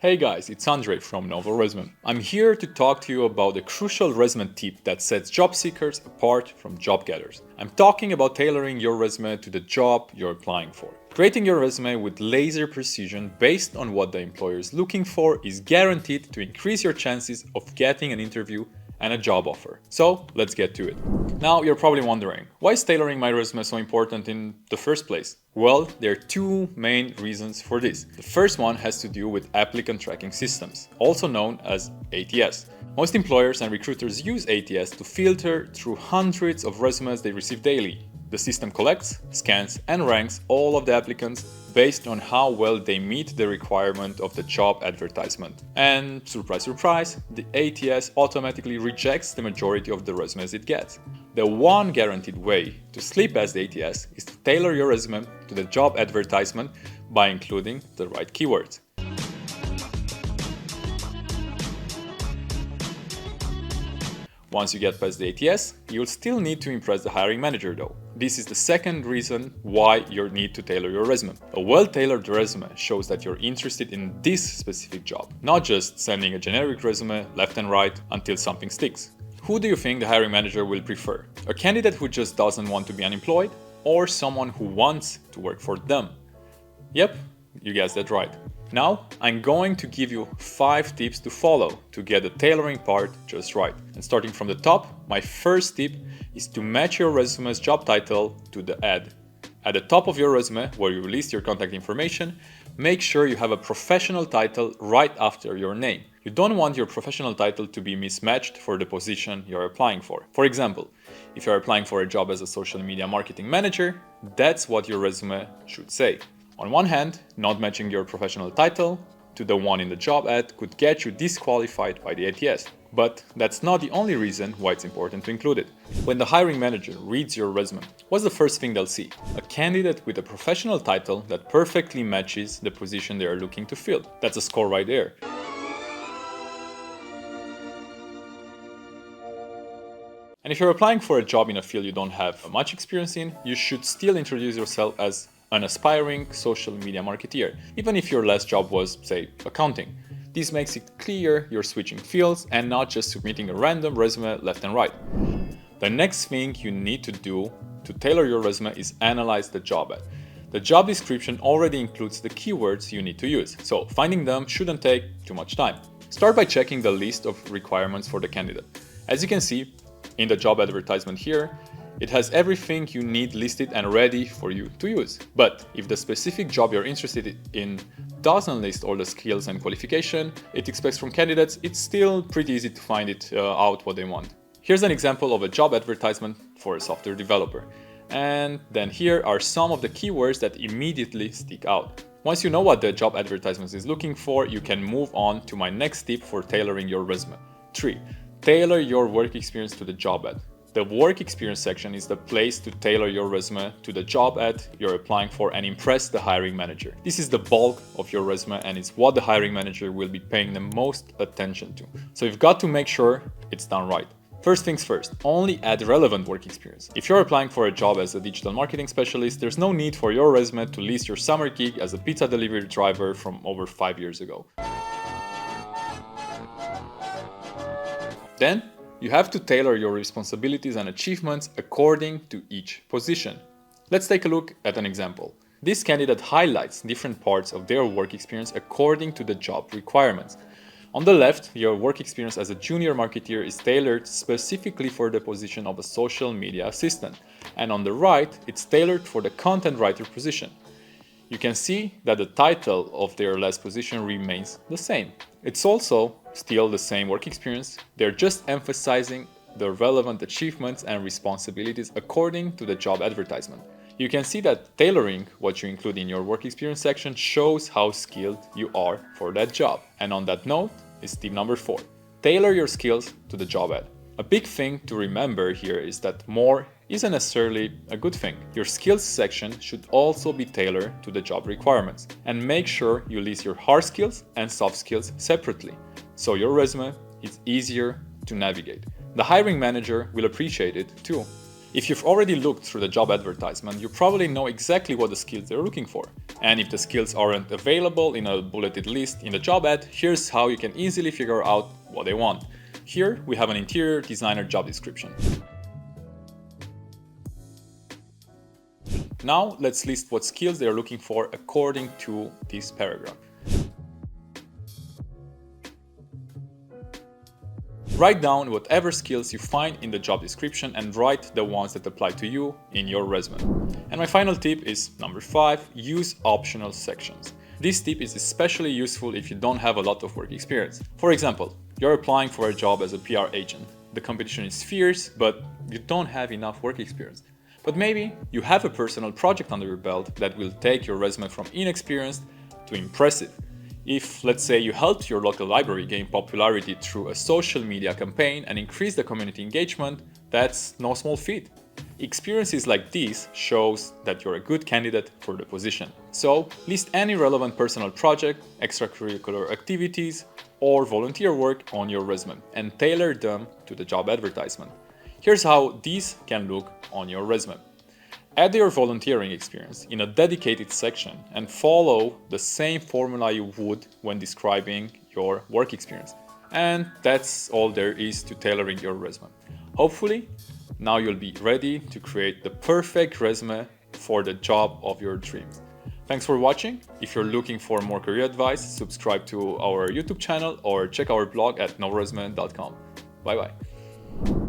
Hey guys, it's Andre from Novorésumé. I'm here to talk to you about a crucial resume tip that sets job seekers apart from job getters. I'm talking about tailoring your resume to the job you're applying for. Creating your resume with laser precision based on what the employer is looking for is guaranteed to increase your chances of getting an interview and a job offer. So let's get to it. Now you're probably wondering, why is tailoring my resume so important in the first place? Well, there are two main reasons for this. The first one has to do with applicant tracking systems, also known as ATS. Most employers and recruiters use ATS to filter through hundreds of resumes they receive daily. The system collects, scans, and ranks all of the applicants based on how well they meet the requirement of the job advertisement. And surprise, surprise, the ATS automatically rejects the majority of the resumes it gets. The one guaranteed way to slip past the ATS is to tailor your resume to the job advertisement by including the right keywords. Once you get past the ATS, you'll still need to impress the hiring manager though. This is the second reason why you need to tailor your resume. A well-tailored resume shows that you're interested in this specific job, not just sending a generic resume left and right until something sticks. Who do you think the hiring manager will prefer? A candidate who just doesn't want to be unemployed, or someone who wants to work for them? Yep, you guessed that right. Now, I'm going to give you 5 tips to follow to get the tailoring part just right. And starting from the top, my first tip is to match your resume's job title to the ad. At the top of your resume, where you list your contact information, make sure you have a professional title right after your name. You don't want your professional title to be mismatched for the position you're applying for. For example, if you're applying for a job as a social media marketing manager, that's what your resume should say. On one hand, not matching your professional title to the one in the job ad could get you disqualified by the ATS. But that's not the only reason why it's important to include it. When the hiring manager reads your resume, what's the first thing they'll see? A candidate with a professional title that perfectly matches the position they are looking to fill. That's a score right there. And if you're applying for a job in a field you don't have much experience in, you should still introduce yourself as an aspiring social media marketeer, even if your last job was, say, accounting. This makes it clear you're switching fields and not just submitting a random resume left and right. The next thing you need to do to tailor your resume is analyze the job ad. The job description already includes the keywords you need to use, so finding them shouldn't take too much time. Start by checking the list of requirements for the candidate. As you can see in the job advertisement here, it has everything you need listed and ready for you to use. But if the specific job you're interested in doesn't list all the skills and qualification it expects from candidates, it's still pretty easy to find out what they want. Here's an example of a job advertisement for a software developer. And then here are some of the keywords that immediately stick out. Once you know what the job advertisement is looking for, you can move on to my next tip for tailoring your resume. 3. Tailor your work experience to the job ad. The work experience section is the place to tailor your resume to the job ad you're applying for and impress the hiring manager. This is the bulk of your resume and it's what the hiring manager will be paying the most attention to. So you've got to make sure it's done right. First things first, only add relevant work experience. If you're applying for a job as a digital marketing specialist, there's no need for your resume to list your summer gig as a pizza delivery driver from over 5 years ago. Then, you have to tailor your responsibilities and achievements according to each position. Let's take a look at an example. This candidate highlights different parts of their work experience according to the job requirements. On the left, your work experience as a junior marketeer is tailored specifically for the position of a social media assistant. And on the right, it's tailored for the content writer position. You can see that the title of their last position remains the same. It's also still the same work experience, they're just emphasizing the relevant achievements and responsibilities according to the job advertisement. You can see that tailoring what you include in your work experience section shows how skilled you are for that job. And on that note is tip number 4. Tailor your skills to the job ad. A big thing to remember here is that more isn't necessarily a good thing. Your skills section should also be tailored to the job requirements. And make sure you list your hard skills and soft skills separately, so your resume is easier to navigate. The hiring manager will appreciate it too. If you've already looked through the job advertisement, you probably know exactly what the skills they're looking for. And if the skills aren't available in a bulleted list in the job ad, here's how you can easily figure out what they want. Here we have an interior designer job description. Now let's list what skills they are looking for according to this paragraph. Write down whatever skills you find in the job description and write the ones that apply to you in your resume. And my final tip is number 5, use optional sections. This tip is especially useful if you don't have a lot of work experience. For example, you're applying for a job as a PR agent. The competition is fierce, but you don't have enough work experience. But maybe you have a personal project under your belt that will take your resume from inexperienced to impressive. If, let's say, you helped your local library gain popularity through a social media campaign and increase the community engagement, that's no small feat. Experiences like these shows that you're a good candidate for the position. So, list any relevant personal project, extracurricular activities, or volunteer work on your resume and tailor them to the job advertisement. Here's how these can look on your resume. Add your volunteering experience in a dedicated section and follow the same formula you would when describing your work experience. And that's all there is to tailoring your resume. Hopefully, now you'll be ready to create the perfect resume for the job of your dreams. Thanks for watching. If you're looking for more career advice, subscribe to our YouTube channel or check our blog at novorésumé.com. Bye bye.